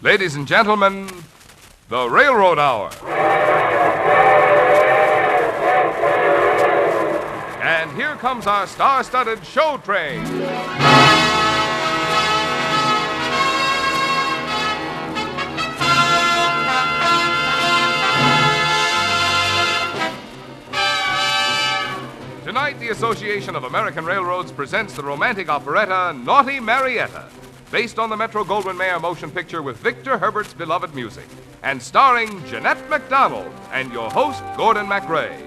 Ladies and gentlemen, the Railroad Hour. And here comes our star-studded show train. Tonight, the Association of American Railroads presents the romantic operetta Naughty Marietta, based on the Metro-Goldwyn-Mayer motion picture with Victor Herbert's beloved music, and starring Jeanette MacDonald and your host, Gordon MacRae.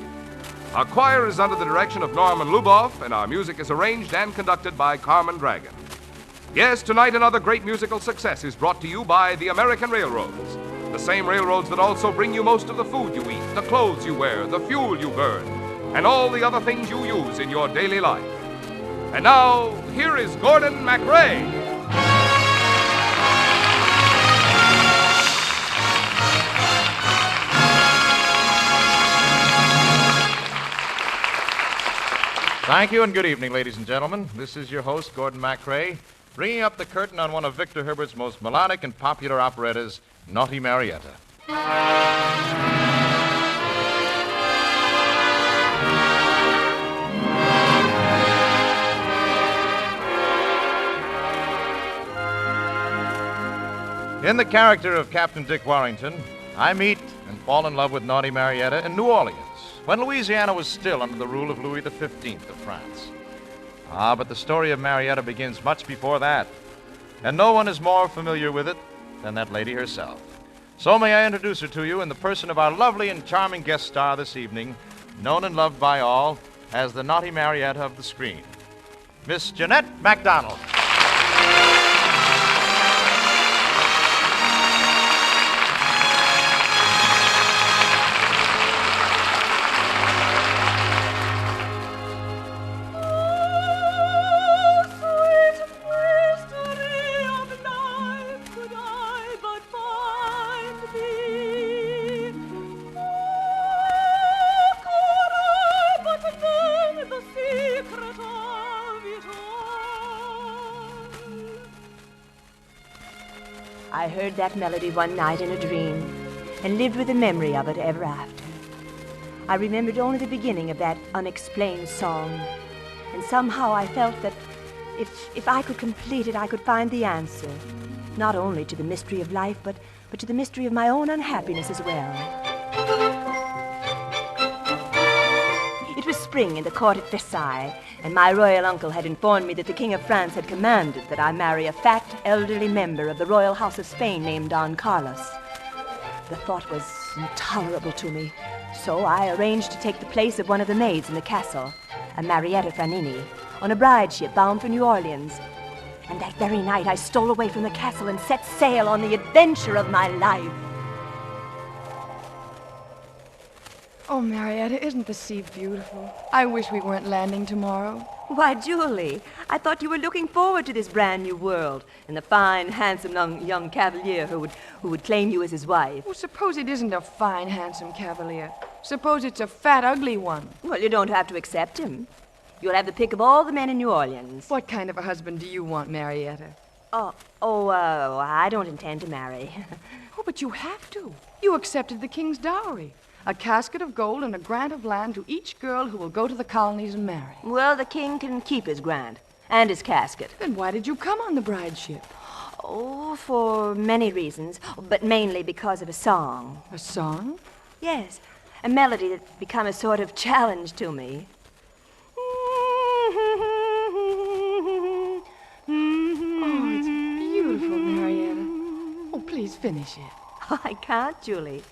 Our choir is under the direction of Norman Luboff, and our music is arranged and conducted by Carmen Dragon. Yes, tonight another great musical success is brought to you by the American Railroads, the same railroads that also bring you most of the food you eat, the clothes you wear, the fuel you burn, and all the other things you use in your daily life. And now, here is Gordon MacRae. Thank you and good evening, ladies and gentlemen. This is your host, Gordon MacRae, bringing up the curtain on one of Victor Herbert's most melodic and popular operettas, Naughty Marietta. In the character of Captain Dick Warrington, I meet and fall in love with Naughty Marietta in New Orleans, when Louisiana was still under the rule of Louis XV of France. But the story of Marietta begins much before that, and no one is more familiar with it than that lady herself. So may I introduce her to you in the person of our lovely and charming guest star this evening, known and loved by all as the Naughty Marietta of the screen, Miss Jeanette MacDonald. I heard that melody one night in a dream and lived with the memory of it ever after. I remembered only the beginning of that unexplained song, and somehow I felt that if I could complete it, I could find the answer, not only to the mystery of life, but to the mystery of my own unhappiness as well. It was spring in the court at Versailles, and my royal uncle had informed me that the King of France had commanded that I marry a fat, elderly member of the Royal House of Spain named Don Carlos. The thought was intolerable to me, so I arranged to take the place of one of the maids in the castle, a Marietta Franini, on a bride ship bound for New Orleans. And that very night I stole away from the castle and set sail on the adventure of my life. Oh, Marietta, isn't the sea beautiful? I wish we weren't landing tomorrow. Why, Julie, I thought you were looking forward to this brand new world and the fine, handsome young cavalier who would claim you as his wife. Well, suppose it isn't a fine, handsome cavalier. Suppose it's a fat, ugly one. Well, you don't have to accept him. You'll have the pick of all the men in New Orleans. What kind of a husband do you want, Marietta? I don't intend to marry. Oh, but you have to. You accepted the king's dowry. A casket of gold and a grant of land to each girl who will go to the colonies and marry. Well, the king can keep his grant and his casket. Then why did you come on the bride ship? Oh, for many reasons, but mainly because of a song. A song? Yes, a melody that's become a sort of challenge to me. Oh, it's beautiful, Marietta. Oh, please finish it. Oh, I can't, Julie.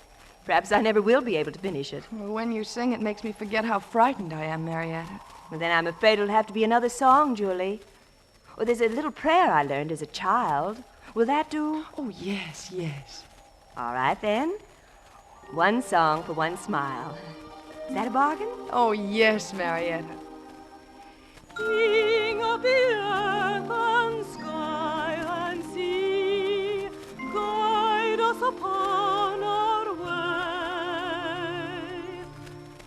Perhaps I never will be able to finish it. Well, when you sing, it makes me forget how frightened I am, Marietta. Well, then I'm afraid it'll have to be another song, Julie. Oh, there's a little prayer I learned as a child. Will that do? Oh, yes, yes. All right, then. One song for one smile. Is that a bargain? Oh, yes, Marietta. King of the earth and sky and sea, guide us upon our way.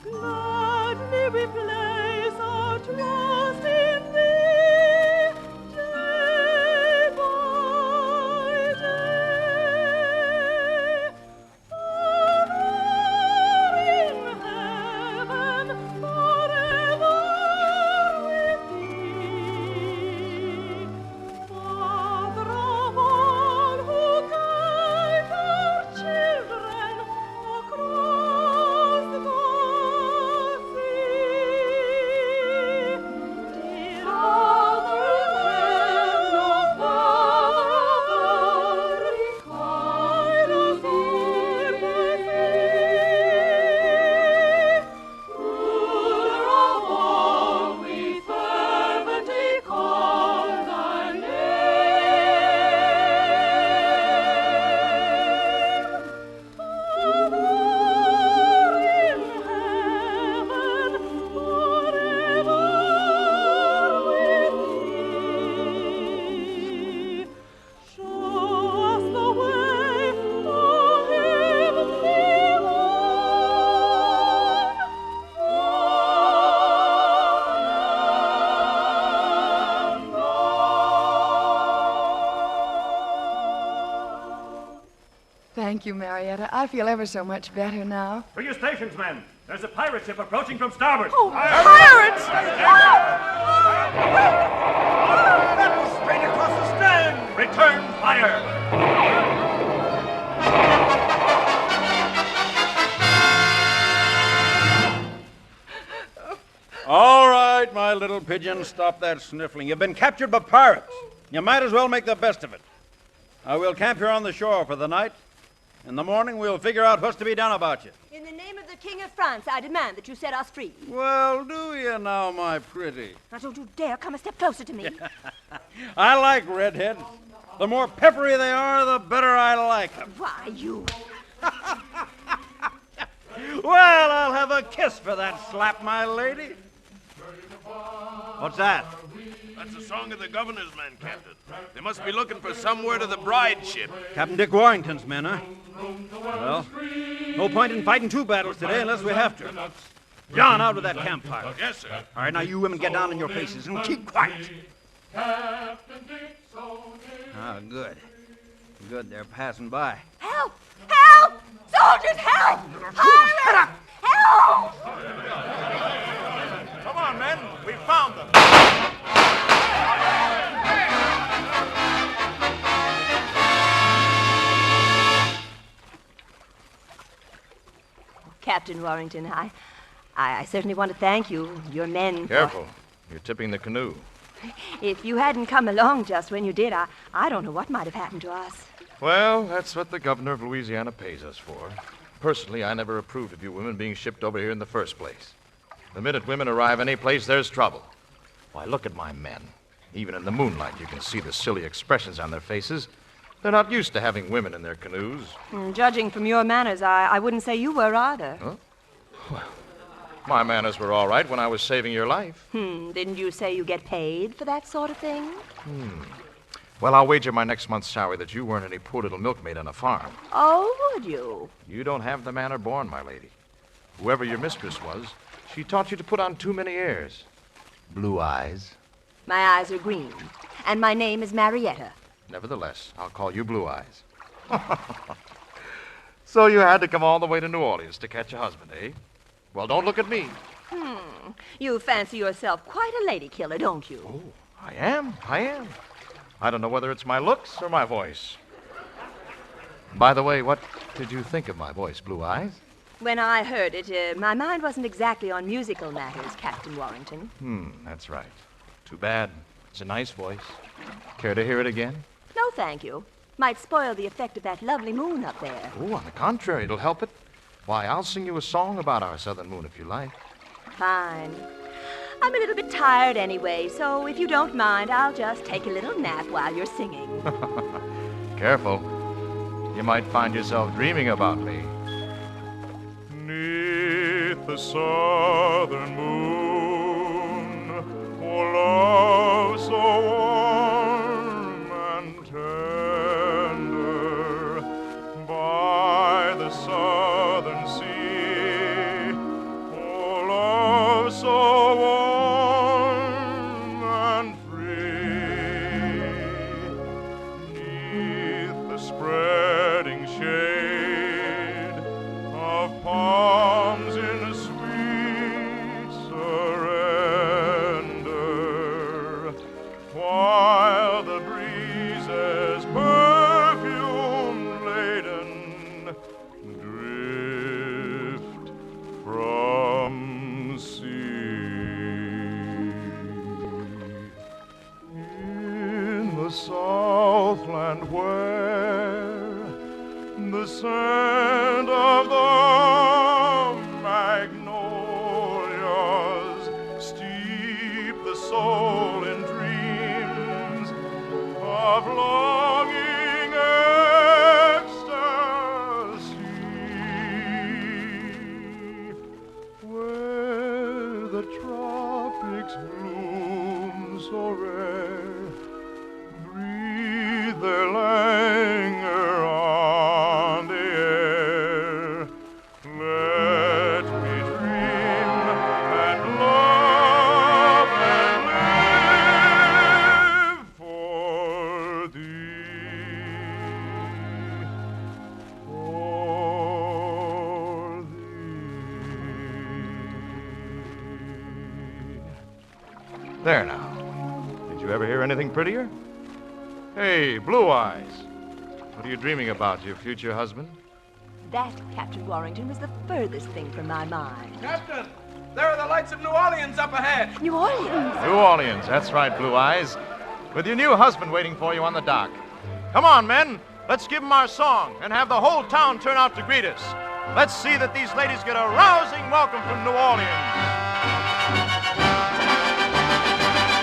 Gladly we place our trust in thee, day by day. Thank you, Marietta. I feel ever so much better now. To your stations, men. There's a pirate ship approaching from starboard. Oh, pirates! That was straight across the stern. Return fire. All right, my little pigeon, stop that sniffling. You've been captured by pirates. You might as well make the best of it. We'll camp here on the shore for the night. In the morning, we'll figure out what's to be done about you. In the name of the King of France, I demand that you set us free. Well, do you now, my pretty? Now, don't you dare come a step closer to me. I like redheads. The more peppery they are, the better I like them. Why, you... Well, I'll have a kiss for that slap, my lady. What's that? That's the song of the governor's men, Captain. They must be looking for some word of the bride ship. Captain Dick Warrington's men, huh? Well, no point in fighting two battles today unless we have to. John, out with that campfire. Yes, sir. All right, now you women get down on your faces and keep quiet. Ah, good. Good, they're passing by. Help! Help! Soldiers, help! Pirates! Help! Come on, men. We found them. Captain Warrington, I certainly want to thank you, your men. Careful. You're tipping the canoe. If you hadn't come along just when you did, I don't know what might have happened to us. Well, that's what the governor of Louisiana pays us for. Personally, I never approved of you women being shipped over here in the first place. The minute women arrive any place, there's trouble. Why, look at my men. Even in the moonlight, you can see the silly expressions on their faces. They're not used to having women in their canoes. Judging from your manners, I wouldn't say you were either. Huh? Well, my manners were all right when I was saving your life. Didn't you say you get paid for that sort of thing? Well, I'll wager my next month's salary that you weren't any poor little milkmaid on a farm. Oh, would you? You don't have the manner born, my lady. Whoever your mistress was, she taught you to put on too many airs. Blue eyes. My eyes are green, and my name is Marietta. Nevertheless, I'll call you Blue Eyes. So you had to come all the way to New Orleans to catch a husband, eh? Well, don't look at me. You fancy yourself quite a lady killer, don't you? Oh, I am. I don't know whether it's my looks or my voice. By the way, what did you think of my voice, Blue Eyes? When I heard it, my mind wasn't exactly on musical matters, Captain Warrington. That's right. Too bad. It's a nice voice. Care to hear it again? No, thank you. Might spoil the effect of that lovely moon up there. Oh, on the contrary, it'll help it. Why, I'll sing you a song about our southern moon if you like. Fine. I'm a little bit tired anyway, so if you don't mind, I'll just take a little nap while you're singing. Careful. You might find yourself dreaming about me. 'Neath the southern moon, oh, love so warm and tender, by the southern sea, oh, love so warm and free, 'neath the spreading shade of palms in sweet surrender, while the breezes perfume laden drift from sea. In the Southland where the scent of the magnolias steep the soul in dreams of longing ecstasy, where the tropics bloom so rare, breathe their languor on the air. Let me dream and love and live for thee. Oh, There now. Did you ever hear anything prettier? Hey, Blue Eyes. What are you dreaming about, your future husband? That, Captain Warrington, was the furthest thing from my mind. Captain, there are the lights of New Orleans up ahead. New Orleans? New Orleans, that's right, Blue Eyes. With your new husband waiting for you on the dock. Come on, men. Let's give him our song and have the whole town turn out to greet us. Let's see that these ladies get a rousing welcome from New Orleans.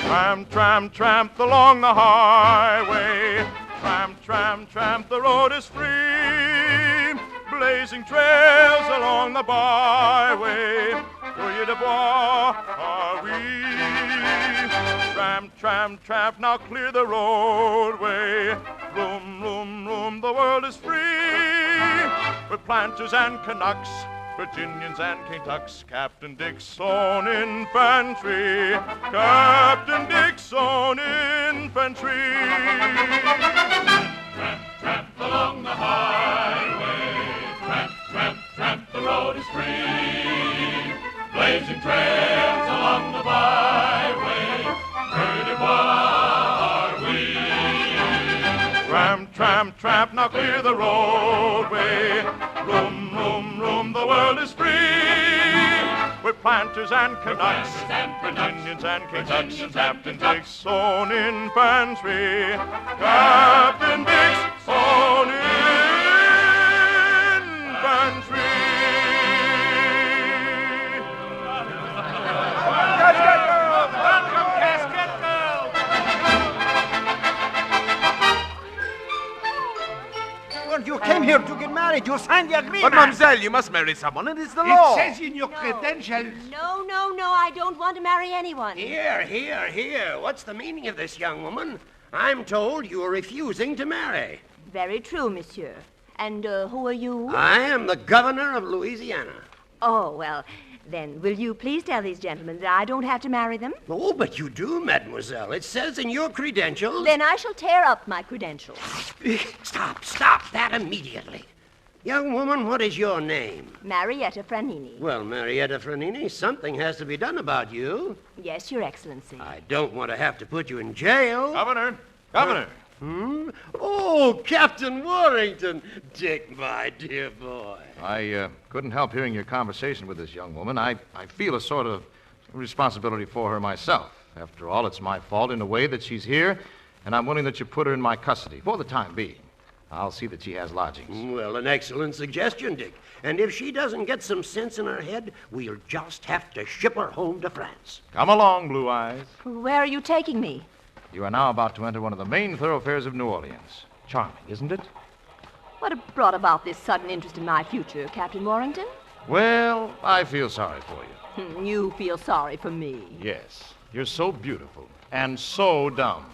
Tramp, tramp, tramp along the highway. Tramp, tramp, tramp, the road is free. Blazing trails along the byway. Courrier de bois are we. Tramp, tramp, tramp, now clear the roadway. Room, room, room, the world is free. With planters and Canucks, Virginians and Kentucks, Captain Dickson Infantry, Captain Dickson Infantry. Tramp, tramp along the highway. Tramp, tramp, tramp, the road is free. Blazing trails along the byway. Courrier de bois are we. Tramp, tramp, tramp, now clear the roadway. Room, room, room, the world is free. With planters and Canucks, Virginians and Kentucks, Captain Dickson Infantry, Captain Dickson Infantry. Casket girls! Welcome, casket girls! Well, you came here to get married. You signed the agreement. But, mademoiselle, you must marry someone. It is the law. It says in your credentials. No, I don't want to marry anyone. Here, here, here. What's the meaning of this, young woman? I'm told you are refusing to marry. Very true, monsieur. And who are you? I am the governor of Louisiana. Oh, well, then will you please tell these gentlemen that I don't have to marry them? Oh, but you do, mademoiselle. It says in your credentials... Then I shall tear up my credentials. Stop that immediately. Young woman, what is your name? Marietta Franini. Well, Marietta Franini, something has to be done about you. Yes, Your Excellency. I don't want to have to put you in jail. Governor! Oh, Captain Warrington. Dick, my dear boy. I couldn't help hearing your conversation with this young woman. I feel a sort of responsibility for her myself. After all, it's my fault in a way that she's here, and I'm willing that you put her in my custody for the time being. I'll see that she has lodgings. Well, an excellent suggestion, Dick. And if she doesn't get some sense in her head, we'll just have to ship her home to France. Come along, Blue Eyes. Where are you taking me? You are now about to enter one of the main thoroughfares of New Orleans. Charming, isn't it? What brought about this sudden interest in my future, Captain Warrington? Well, I feel sorry for you. You feel sorry for me. Yes. You're so beautiful and so dumb.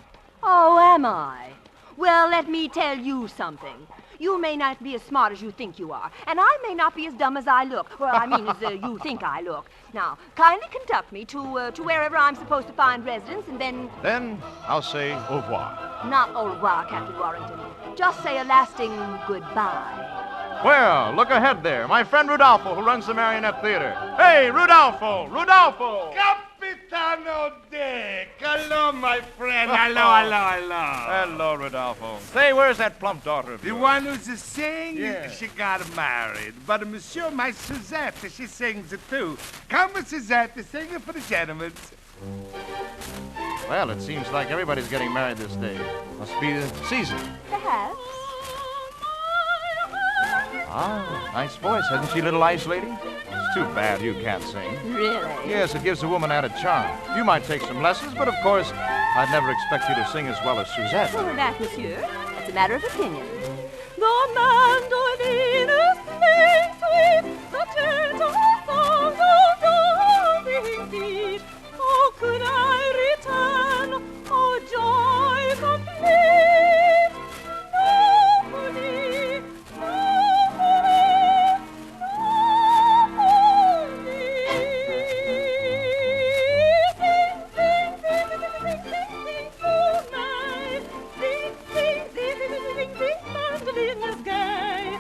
Oh, am I? Well, let me tell you something. You may not be as smart as you think you are, and I may not be as dumb as I look. Well, I mean, as you think I look. Now, kindly conduct me to wherever I'm supposed to find residence, and then... Then I'll say au revoir. Not au revoir, Captain Warrington. Just say a lasting goodbye. Well, look ahead there. My friend Rudolfo, who runs the Marionette Theater. Hey, Rudolfo! Rudolfo! Capitano Dick. Hello, my friend. Hello. Hello, Rudolfo. Say, where's that plump daughter of The yours? one who's a sing, Yeah. she got married. But Monsieur, my Suzette, she sings it too. Come, Suzette, sing it for the gentlemen. Well, it seems like everybody's getting married this day. Must be the season. Perhaps. Ah, nice voice, hasn't she, little ice lady? It's too bad you can't sing. Really? Yes, it gives a woman added charm. You might take some lessons, but of course, I'd never expect you to sing as well as Suzette. Oh, that, monsieur, that's a matter of opinion. The mandolin is playing sweet, the gentle song of dancing feet. Oh, could I return, oh, joy complete? Nobody, mandolin is gay.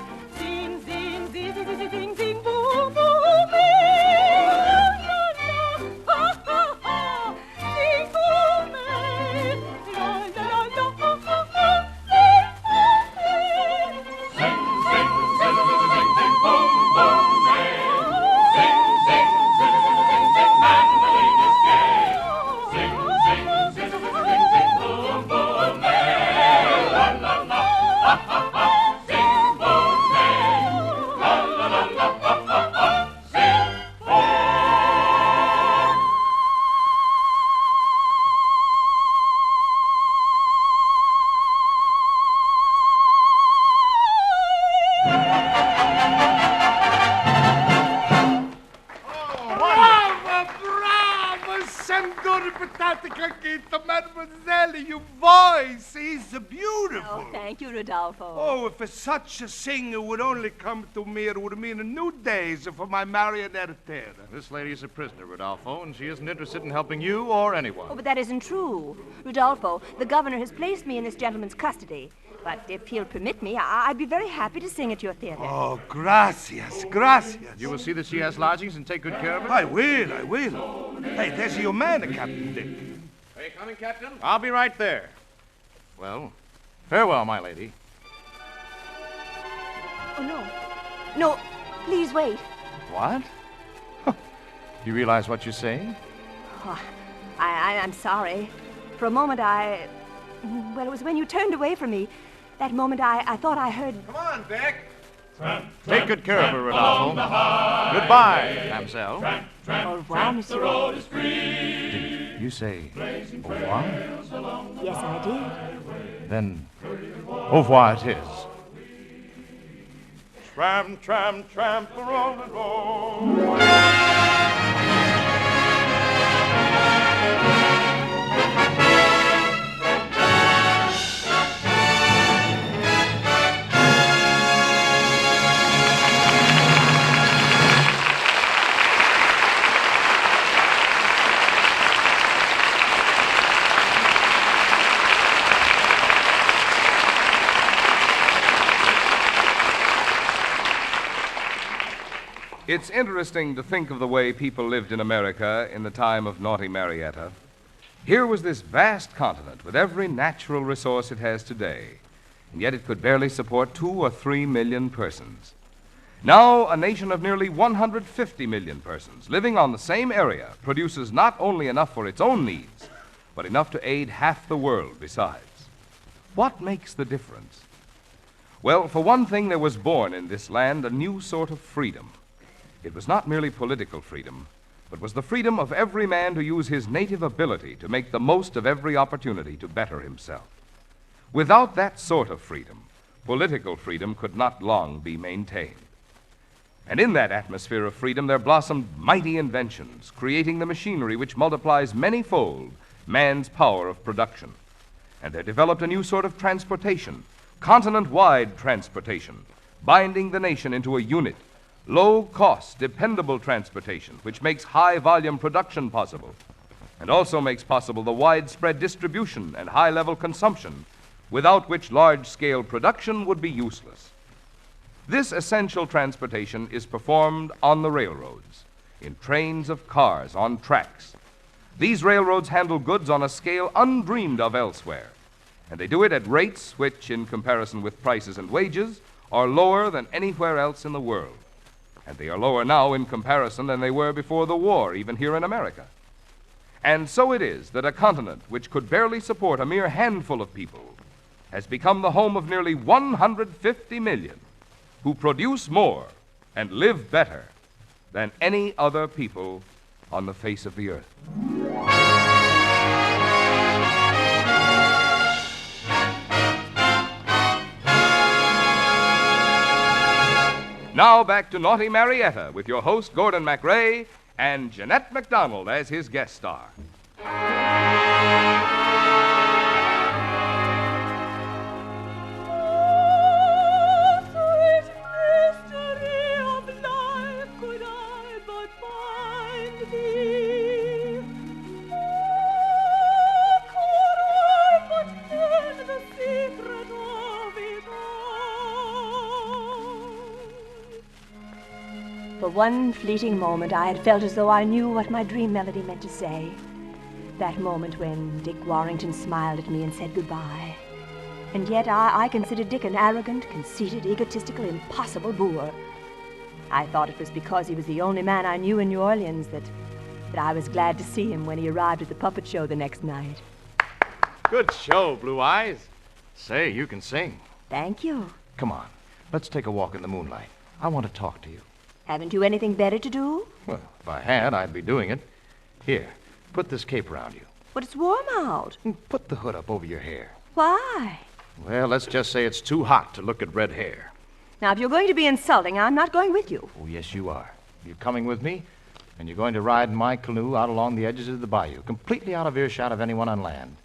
Mademoiselle, your voice is beautiful. Oh, thank you, Rodolfo. Oh, if such a singer would only come to me, it would mean a new days for my Marietta. This lady is a prisoner, Rodolfo, and she isn't interested in helping you or anyone. Oh, but that isn't true. Rodolfo, the governor has placed me in this gentleman's custody. But if he'll permit me, I'd be very happy to sing at your theater. Oh, gracias, gracias. You will see that she has lodgings and take good care of her? I will. Hey, there's your man, Captain Dick. Are you coming, Captain? I'll be right there. Well, farewell, my lady. Oh, no. No, please wait. What? You realize what you're saying? Oh, I'm sorry. For a moment, well, it was when you turned away from me. That moment, I thought I heard... Come on, Dick. Take good care of her, Rodolfo. Goodbye, Mamselle. Au revoir, monsieur. Did you say au revoir? Yes, I did. Then au revoir it is. Tramp, tramp, tramp the rolling road. It's interesting to think of the way people lived in America in the time of naughty Marietta. Here was this vast continent with every natural resource it has today, and yet it could barely support 2 or 3 million persons. Now, a nation of nearly 150 million persons living on the same area produces not only enough for its own needs, but enough to aid half the world besides. What makes the difference? Well, for one thing, there was born in this land a new sort of freedom. It was not merely political freedom, but was the freedom of every man to use his native ability to make the most of every opportunity to better himself. Without that sort of freedom, political freedom could not long be maintained. And in that atmosphere of freedom, there blossomed mighty inventions, creating the machinery which multiplies many-fold man's power of production. And there developed a new sort of transportation, continent-wide transportation, binding the nation into a unit, low-cost, dependable transportation, which makes high-volume production possible, and also makes possible the widespread distribution and high-level consumption, without which large-scale production would be useless. This essential transportation is performed on the railroads, in trains of cars on tracks. These railroads handle goods on a scale undreamed of elsewhere, and they do it at rates which, in comparison with prices and wages, are lower than anywhere else in the world. And they are lower now in comparison than they were before the war, even here in America. And so it is that a continent which could barely support a mere handful of people has become the home of nearly 150 million who produce more and live better than any other people on the face of the earth. Now back to Naughty Marietta with your host, Gordon MacRae, and Jeanette MacDonald as his guest star. Sweet mystery of life, could I but find thee. Could I but learn the secret of it all. For one fleeting moment, I had felt as though I knew what my dream melody meant to say. That moment when Dick Warrington smiled at me and said goodbye. And yet I considered Dick an arrogant, conceited, egotistical, impossible boor. I thought it was because he was the only man I knew in New Orleans that I was glad to see him when he arrived at the puppet show the next night. Good show, Blue Eyes. Say, you can sing. Thank you. Come on, let's take a walk in the moonlight. I want to talk to you. Haven't you anything better to do? Well, if I had, I'd be doing it. Here, put this cape around you. But it's warm out. And put the hood up over your hair. Why? Well, let's just say it's too hot to look at red hair. Now, if you're going to be insulting, I'm not going with you. Oh, yes, you are. You coming with me? And you're going to ride in my canoe out along the edges of the bayou, completely out of earshot of anyone on land.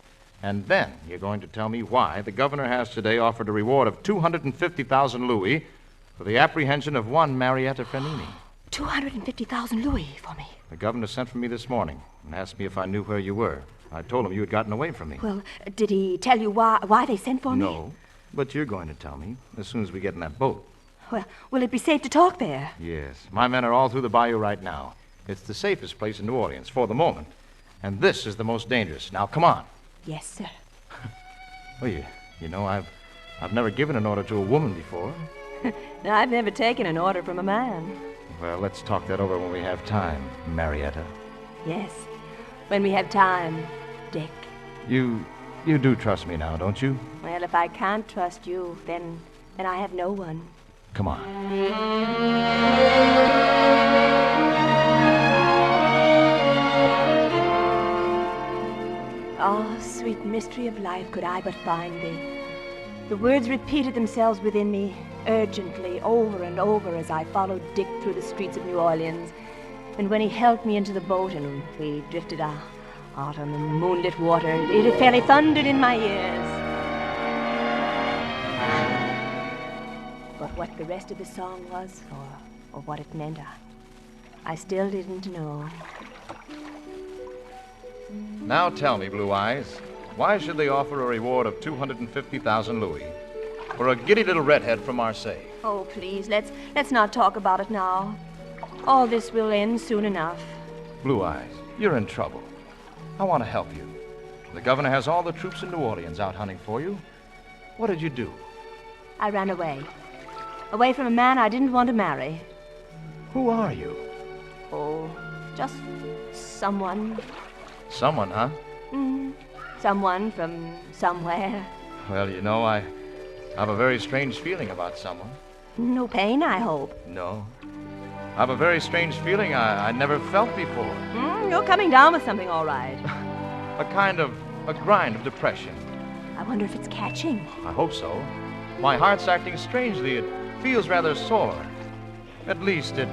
And then you're going to tell me why the governor has today offered a reward of 250,000 louis for the apprehension of one Marietta Frenini. 250,000 louis for me. The governor sent for me this morning and asked me if I knew where you were. I told him you had gotten away from me. Well, did he tell you why they sent for me? No, but you're going to tell me as soon as we get in that boat. Well, will it be safe to talk there? Yes. My men are all through the bayou right now. It's the safest place in New Orleans for the moment. And this is the most dangerous. Now, come on. Yes, sir. Well, you know, I've never given an order to a woman before. No, I've never taken an order from a man. Well, let's talk that over when we have time, Marietta. Yes, when we have time, Dick. You do trust me now, don't you? Well, if I can't trust you, then I have no one. Come on. Oh, sweet mystery of life, could I but find thee. The words repeated themselves within me, urgently, over and over, as I followed Dick through the streets of New Orleans. And when he helped me into the boat and we drifted out on the moonlit water, it fairly thundered in my ears. But what the rest of the song was, or what it meant, I still didn't know. Now tell me, Blue Eyes, why should they offer a reward of 250,000 louis for a giddy little redhead from Marseille? Oh, please, let's not talk about it now. All this will end soon enough. Blue Eyes, you're in trouble. I want to help you. The governor has all the troops in New Orleans out hunting for you. What did you do? I ran away. Away from a man I didn't want to marry. Who are you? Oh, just someone. Someone, huh? Someone from somewhere. Well, you know, I have a very strange feeling about someone. No pain, I hope. No. I have a very strange feeling I never felt before. You're coming down with something, all right. a grind of depression. I wonder if it's catching. I hope so. My heart's acting strangely. It feels rather sore. At least it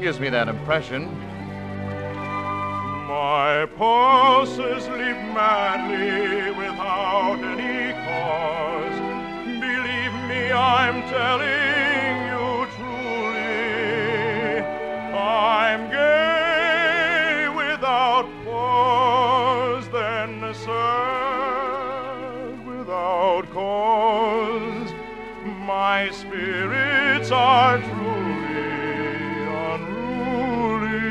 gives me that impression. My pulses leap madly without any cause. Believe me, I'm telling you truly. I'm gay without pause, then sad without cause. My spirits are truly unruly.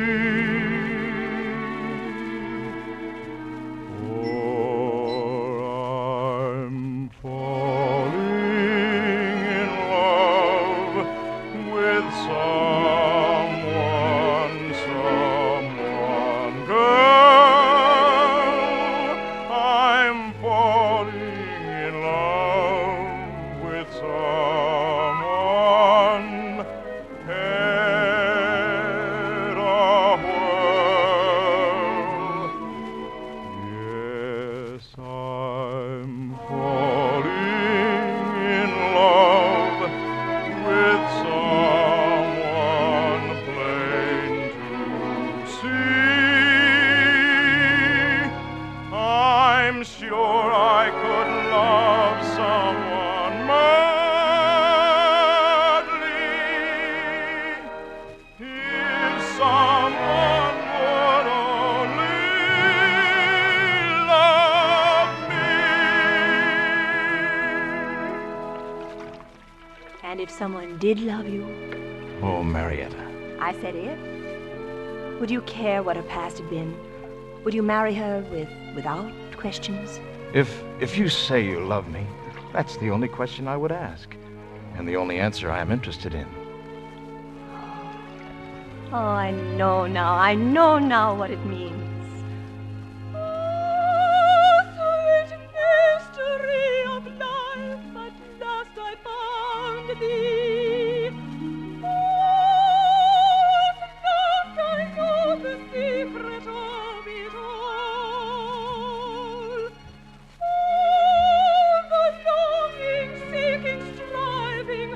And if someone did love you? Oh, Marietta. I said if. Would you care what her past had been? Would you marry her without questions? If you say you love me, that's the only question I would ask. And the only answer I am interested in. Oh, I know now what it means. Oh, sweet mystery of life, at last I found thee. Oh, at last I know the secret of it all. Oh, the longing, seeking, striving,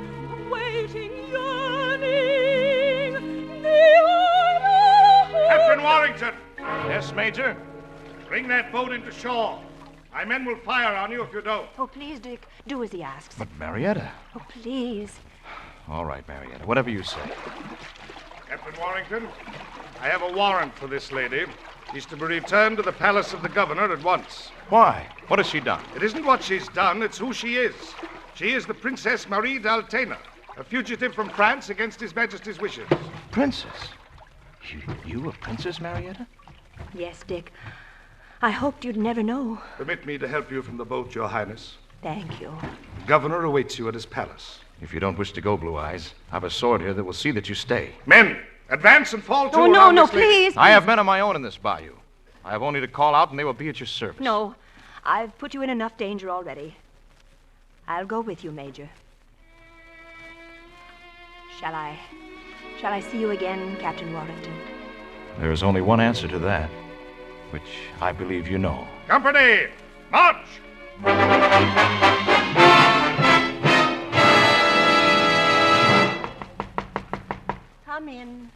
waiting, yearning, the honor, Warrington! Yes, Major? Bring that boat into shore. My men will fire on you if you don't. Oh, please, Dick, do as he asks. But Marietta. Oh, please. All right, Marietta, whatever you say. Captain Warrington, I have a warrant for this lady. She's to be returned to the palace of the governor at once. Why? What has she done? It isn't what she's done, it's who she is. She is the Princess Marie d'Altena, a fugitive from France against His Majesty's wishes. Princess? You a princess, Marietta? Yes, Dick. I hoped you'd never know. Permit me to help you from the boat, Your Highness. Thank you. The governor awaits you at his palace. If you don't wish to go, Blue Eyes, I've a sword here that will see that you stay. Men, advance and fall to Oh, around no, this lady. please. I have men of my own in this bayou. I have only to call out and they will be at your service. No, I've put you in enough danger already. I'll go with you, Major. Shall I see you again, Captain Warrington? There is only one answer to that, which I believe you know. Company, march! Come in.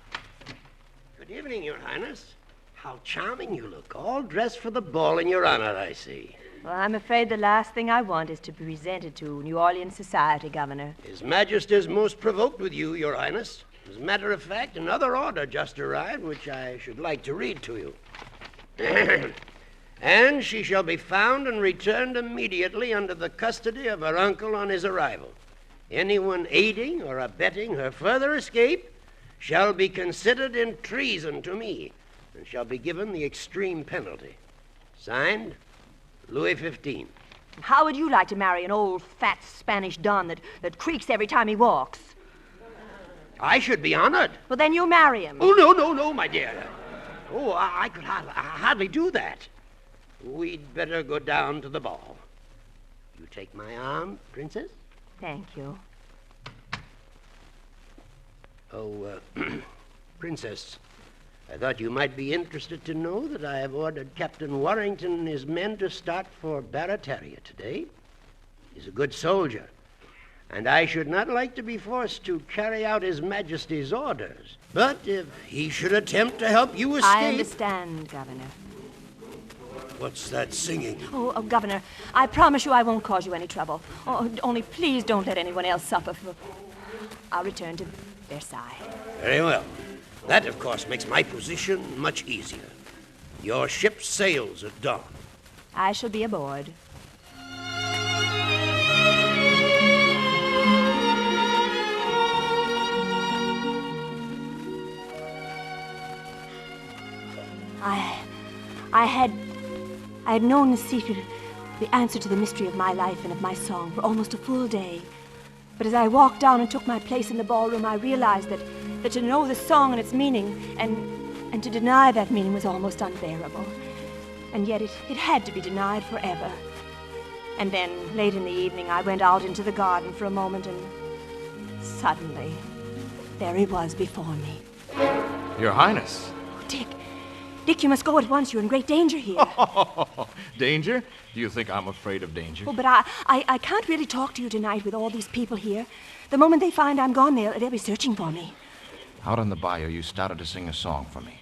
Good evening, Your Highness. How charming you look. All dressed for the ball in your honor, I see. Well, I'm afraid the last thing I want is to be presented to New Orleans society, Governor. His Majesty is most provoked with you, Your Highness. As a matter of fact, another order just arrived, which I should like to read to you. And she shall be found and returned immediately under the custody of her uncle on his arrival. Anyone aiding or abetting her further escape shall be considered in treason to me and shall be given the extreme penalty. Signed, Louis XV. How would you like to marry an old, fat Spanish don that creaks every time he walks? I should be honored. Well, then you marry him. Oh, no, my dear. Oh, I could hardly do that. We'd better go down to the ball. You take my arm, Princess? Thank you. Oh, Princess, I thought you might be interested to know that I have ordered Captain Warrington and his men to start for Barataria today. He's a good soldier, and I should not like to be forced to carry out His Majesty's orders. But if he should attempt to help you escape... I understand, Governor. What's that singing? Oh, Governor, I promise you I won't cause you any trouble. Oh, only please don't let anyone else suffer. I'll return to Versailles. Very well. That, of course, makes my position much easier. Your ship sails at dawn. I shall be aboard. I had known the secret, the answer to the mystery of my life and of my song for almost a full day. But as I walked down and took my place in the ballroom, I realized that to know the song and its meaning and to deny that meaning was almost unbearable. And yet it had to be denied forever. And then, late in the evening, I went out into the garden for a moment, and suddenly, there he was before me. Your Highness. Dick, you must go at once. You're in great danger here. Danger? Do you think I'm afraid of danger? Oh, but I can't really talk to you tonight with all these people here. The moment they find I'm gone, they'll be searching for me. Out on the bayou, you started to sing a song for me.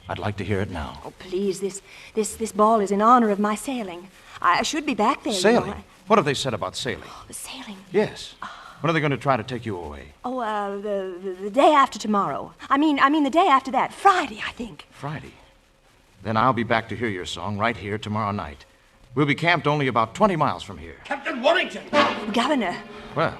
I'd like to hear it now. Oh, please, this ball is in honor of my sailing. I should be back there. Sailing? You know. What have they said about sailing? Oh, sailing? Yes. When are they going to try to take you away? Oh, the day after tomorrow. I mean the day after that. Friday, I think. Friday? Then I'll be back to hear your song right here tomorrow night. We'll be camped only about 20 miles from here. Captain Warrington! Governor. Well,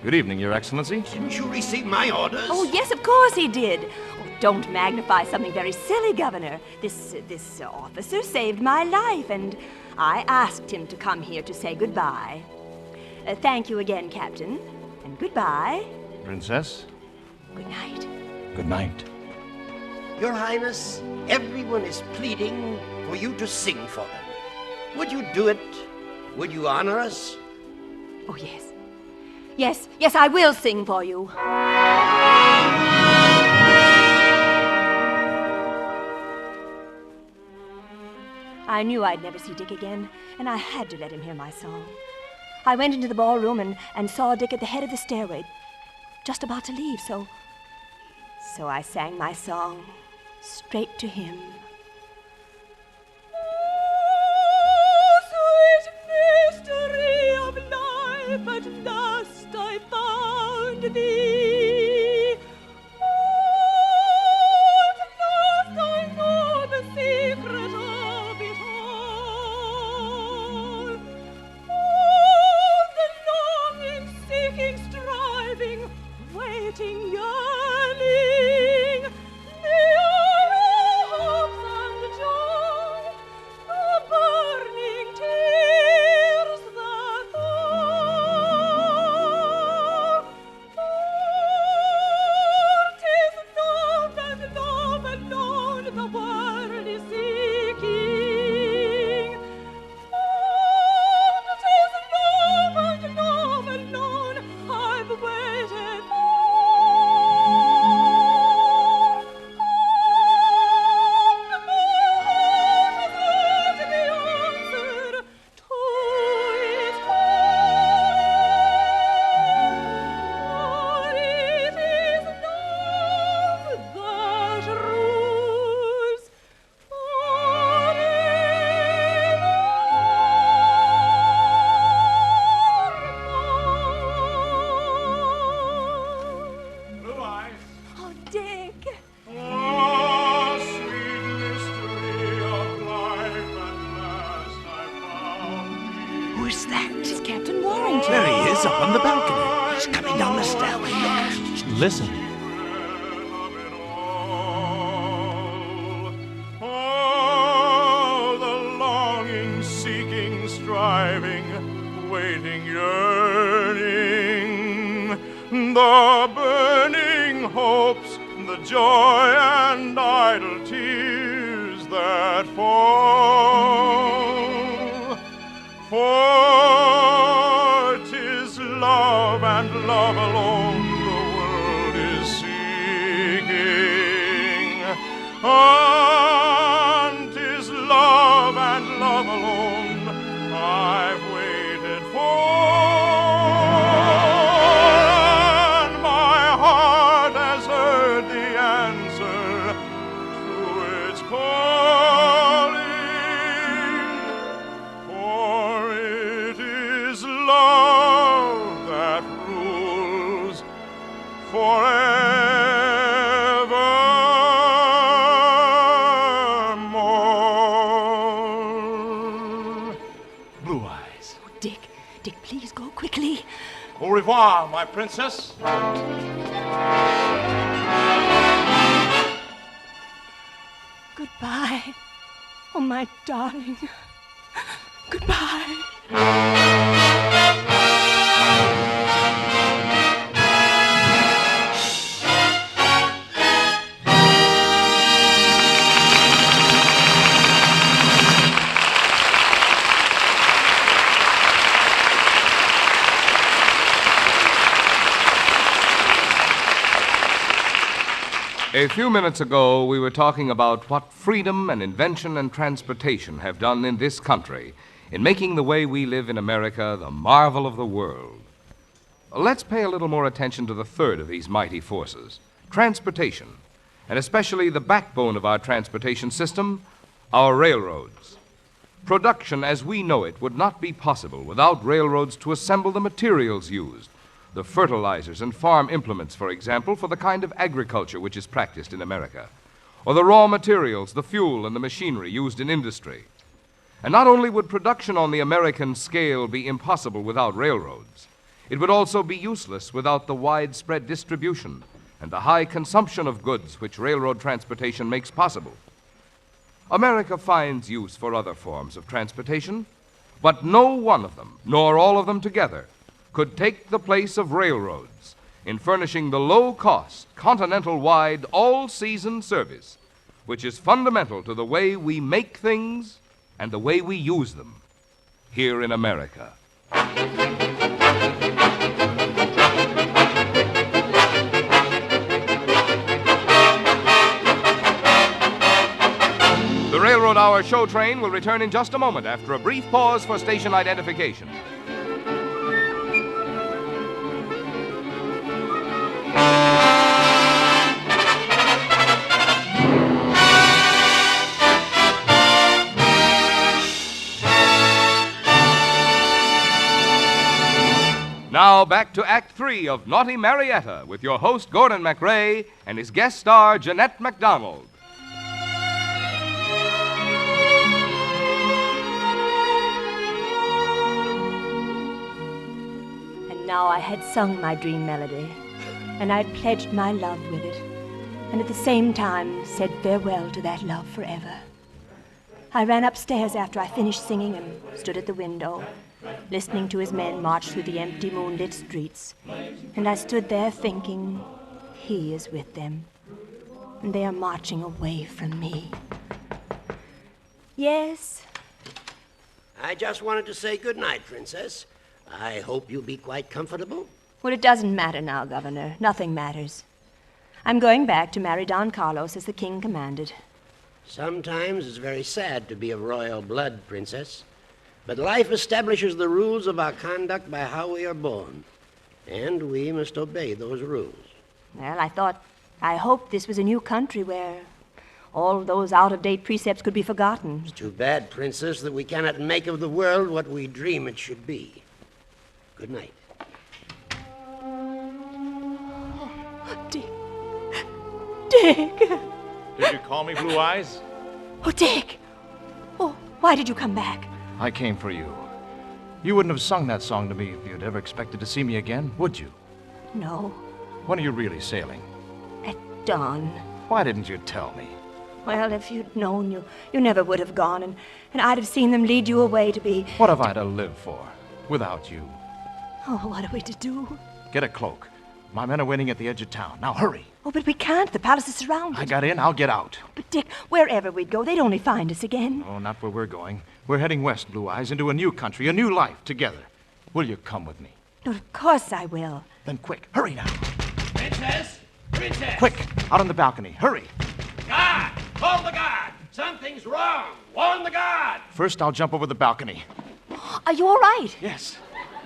good evening, Your Excellency. Didn't you receive my orders? Oh, yes, of course he did. Oh, don't magnify something very silly, Governor. This officer saved my life, and I asked him to come here to say goodbye. Thank you again, Captain, and goodbye. Princess? Good night. Good night. Your Highness, everyone is pleading for you to sing for them. Would you do it? Would you honor us? Oh, yes. Yes, I will sing for you. I knew I'd never see Dick again, and I had to let him hear my song. I went into the ballroom and saw Dick at the head of the stairway, just about to leave, so I sang my song straight to him. Captain Warrington. There he is, up on the balcony. He's coming down the stairway. Look. Listen. Oh, the longing, seeking, striving, waiting, yearning, the burning hopes, the joy and idle tears that fall. For 'tis love and love alone the world is seeking. And 'tis love and love alone I've waited for. And my heart has heard the answer to its calling. For it is love that rules forevermore. Blue Eyes. Dick, please go quickly. Au revoir, my princess. Goodbye. Oh, my darling. Goodbye. A few minutes ago, we were talking about what freedom and invention and transportation have done in this country in making the way we live in America the marvel of the world. Let's pay a little more attention to the third of these mighty forces, transportation, and especially the backbone of our transportation system, our railroads. Production as we know it would not be possible without railroads to assemble the materials used, the fertilizers and farm implements, for example, for the kind of agriculture which is practiced in America, or the raw materials, the fuel, and the machinery used in industry. And not only would production on the American scale be impossible without railroads, it would also be useless without the widespread distribution and the high consumption of goods which railroad transportation makes possible. America finds use for other forms of transportation, but no one of them, nor all of them together, could take the place of railroads in furnishing the low-cost, continental-wide, all-season service, which is fundamental to the way we make things and the way we use them here in America. The Railroad Hour show train will return in just a moment after a brief pause for station identification. Now back to Act 3 of Naughty Marietta with your host Gordon MacRae and his guest star Jeanette MacDonald. And now I had sung my dream melody, and I'd pledged my love with it, and at the same time said farewell to that love forever. I ran upstairs after I finished singing and stood at the window, listening to his men march through the empty moonlit streets. And I stood there thinking, he is with them, and they are marching away from me. Yes? I just wanted to say good night, Princess. I hope you'll be quite comfortable. Well, it doesn't matter now, Governor. Nothing matters. I'm going back to marry Don Carlos as the king commanded. Sometimes it's very sad to be of royal blood, Princess. But life establishes the rules of our conduct by how we are born. And we must obey those rules. Well, I hoped this was a new country where all those out-of-date precepts could be forgotten. It's too bad, Princess, that we cannot make of the world what we dream it should be. Good night. Oh, Dick. Dick! Did you call me, Blue Eyes? Oh, Dick! Oh, why did you come back? I came for you. You wouldn't have sung that song to me if you'd ever expected to see me again, would you? No, When are you really sailing? at dawn. Why didn't you tell me? Well, if you'd known, you never would have gone, and I'd have seen them lead you away to be... What have I to live for without you? Oh, what are we to do? Get a cloak. My men are waiting at the edge of town. Now hurry. Oh, but we can't. The palace is surrounded. I got in, I'll get out. But, Dick, wherever we'd go, they'd only find us again. Oh, not where we're going. We're heading west, Blue Eyes, into a new country, a new life together. Will you come with me? No, of course I will. Then quick, hurry now. Princess! Princess! Quick, out on the balcony, hurry. Guard! Call the guard! Something's wrong! Warn the guard! First, I'll jump over the balcony. Are you all right? Yes.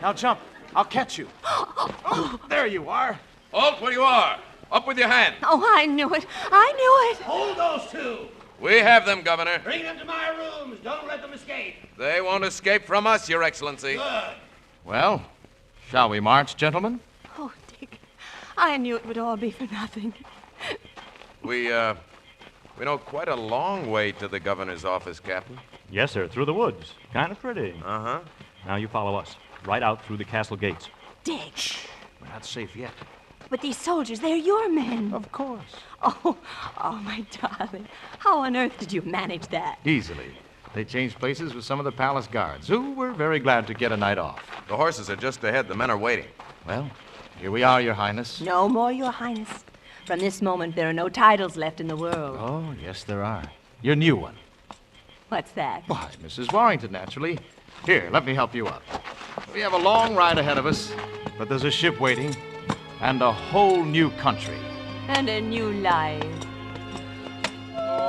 Now jump. I'll catch you. Oh, there you are. Halt where you are. Up with your hand. Oh, I knew it. I knew it. Hold those two! We have them, Governor. Bring them to my rooms. Don't let them escape. They won't escape from us, Your Excellency. Good. Well, shall we march, gentlemen? Oh, Dick, I knew it would all be for nothing. We know quite a long way to the governor's office, Captain. Yes, sir, through the woods. Kind of pretty. Uh-huh. Now you follow us. Right out through the castle gates. Dick, We're not safe yet. but these soldiers, they're your men. Of course. Oh, my darling. How on earth did you manage that? Easily. They changed places with some of the palace guards, who were very glad to get a night off. The horses are just ahead. The men are waiting. Well, here we are, Your Highness. No more, Your Highness. From this moment, there are no titles left in the world. Oh, yes, there are. Your new one. What's that? Why, Mrs. Warrington, naturally. Here, let me help you up. We have a long ride ahead of us, but there's a ship waiting and a whole new country. And a new life.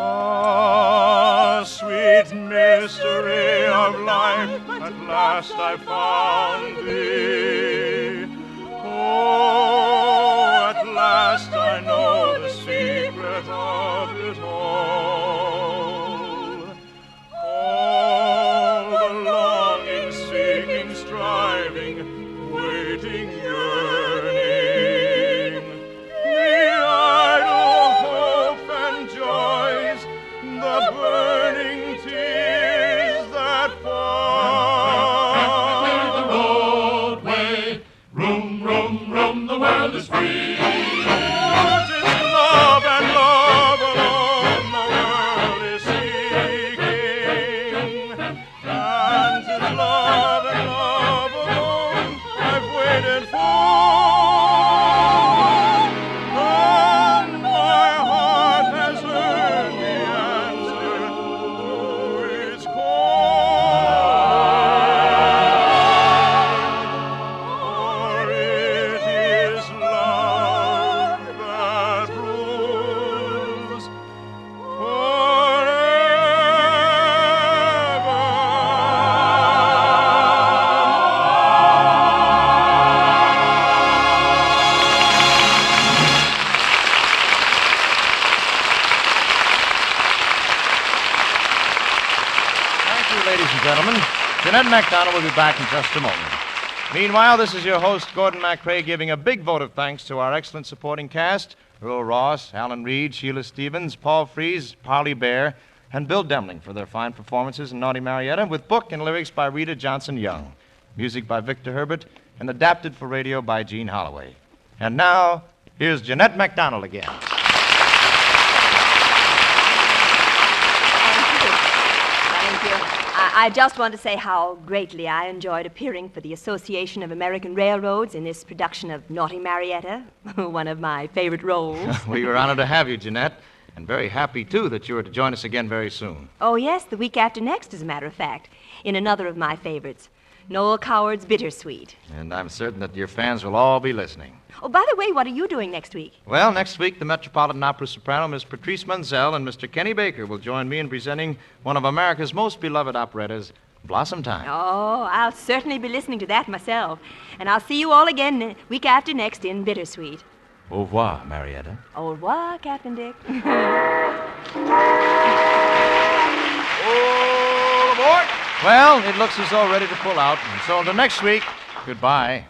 Ah, sweet mystery of life, at last I found thee. Oh, at last I know the secret of it all. All the longing, seeking, striving, waiting, yearning, the idle hope and joys, the burning tears that fall. The roadway, room, room, room, the world is free. But in love and love alone the world is seeking. And in love alone I've waited for. And my heart has heard the answer to its call. For it is love that rules Thank you, ladies and gentlemen. Jeanette MacDonald will be back in just a moment. Meanwhile, this is your host, Gordon MacRae, giving a big vote of thanks to our excellent supporting cast, Earl Ross, Alan Reed, Sheila Stevens, Paul Fries, Polly Bear, and Bill Demling for their fine performances in Naughty Marietta, with book and lyrics by Rita Johnson Young, music by Victor Herbert, and adapted for radio by Gene Holloway. And now, here's Jeanette MacDonald again. Thank you. I just want to say how greatly I enjoyed appearing for the Association of American Railroads in this production of Naughty Marietta, one of my favorite roles. We were honored to have you, Jeanette, and very happy, too, that you are to join us again very soon. Oh, yes, the week after next, as a matter of fact, in another of my favorites, Noel Coward's Bittersweet. And I'm certain that your fans will all be listening. Oh, by the way, what are you doing next week? Well, next week, the Metropolitan Opera soprano, Miss Patrice Menzel, and Mr. Kenny Baker will join me in presenting one of America's most beloved operettas, Blossom Time. Oh, I'll certainly be listening to that myself. And I'll see you all again week after next in Bittersweet. Au revoir, Marietta. Au revoir, Captain Dick. All aboard! Well, it looks as though ready to pull out, and so until next week, goodbye.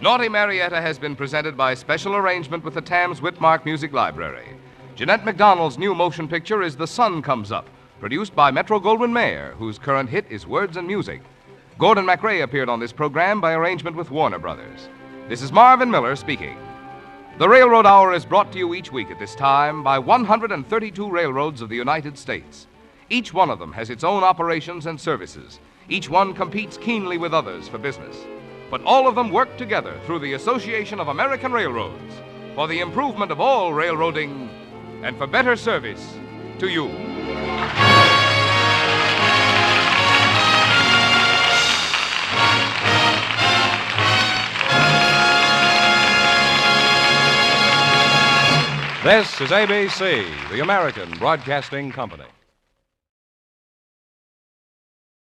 Naughty Marietta has been presented by special arrangement with the Tams Whitmark Music Library. Jeanette MacDonald's new motion picture is The Sun Comes Up, produced by Metro-Goldwyn-Mayer, whose current hit is Words and Music. Gordon MacRae appeared on this program by arrangement with Warner Brothers. This is Marvin Miller speaking. The Railroad Hour is brought to you each week at this time by 132 railroads of the United States. Each one of them has its own operations and services. Each one competes keenly with others for business. But all of them work together through the Association of American Railroads for the improvement of all railroading and for better service to you. This is ABC, the American Broadcasting Company.